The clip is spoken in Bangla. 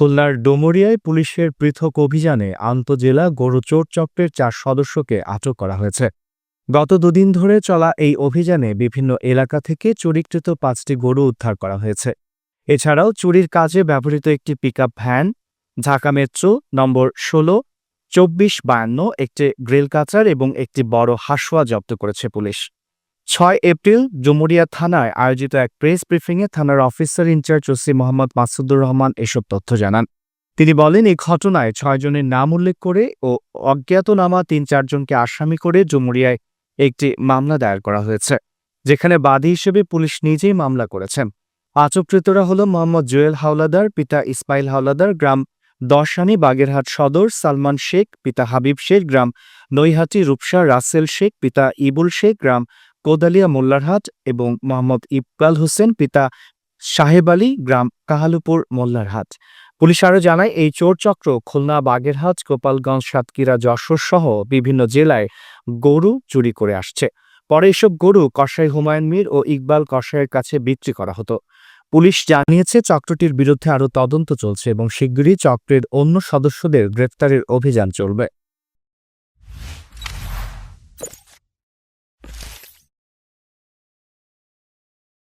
খুলনার ডোমরিয়ায় পুলিশের পৃথক অভিযানে আন্তজেলা গরু চোর চক্রের 4 সদস্যকে আটক করা হয়েছে। গত দুদিন ধরে চলা এই অভিযানে বিভিন্ন এলাকা থেকে চুরিকৃত 5টি গরু উদ্ধার করা হয়েছে। এছাড়াও চুরির কাজে ব্যবহৃত একটি পিকআপ ভ্যান, ঢাকা মেট্রো নম্বর 16, 2452 একটি গ্রিল কাটার এবং একটি বড় হাঁসুয়া জব্দ করেছে পুলিশ। 6 এপ্রিল ডুমুরিয়া থানায় আয়োজিত এক প্রেস ব্রিফিংয়ে থানার officer in charge OC Mohammad Masudur Rahman এসব তথ্য জানান। তিনি বলেন, এই ঘটনায় 6 জনের নাম উল্লেখ করে ও অজ্ঞাতনামা 3-4 জনকে আসামি করে ডুমুরিয়ায় একটি মামলা দায়ের করা হয়েছে, যেখানে বাদী হিসেবে পুলিশ নিজেই মামলা করেছেন। আটককৃতরা হল মোহাম্মদ জুয়েল হাওলাদার, পিতা ইসমাইল হাওলাদার, গ্রাম দশানী, বাগেরহাট সদর; সালমান শেখ, পিতা হাবিব শেখ, গ্রাম নৈহাটি; রূপসা রাসেল শেখ, পিতা ইবুল শেখ, গ্রাম কোদালিয়া মোল্লারহাট; এবং মোহাম্মদ ইকবাল হোসেন, পিতা সাহেব আলী, গ্রাম কাহালুপুর মোল্লারহাট। পুলিশ আরও জানায়, এই চোর চক্র খুলনা, বাগেরহাট, গোপালগঞ্জ, সাতক্ষীরা, যশোর সহ বিভিন্ন জেলায় গরু চুরি করে আসছে। পরে এসব গরু কসাই হুমায়ুন মীর ও ইকবাল কসাইয়ের কাছে বিক্রি করা হতো। পুলিশ জানিয়েছে, চক্রটির বিরুদ্ধে আরও তদন্ত চলছে এবং শিগগিরই চক্রের অন্য সদস্যদের গ্রেফতারের অভিযান চলবে।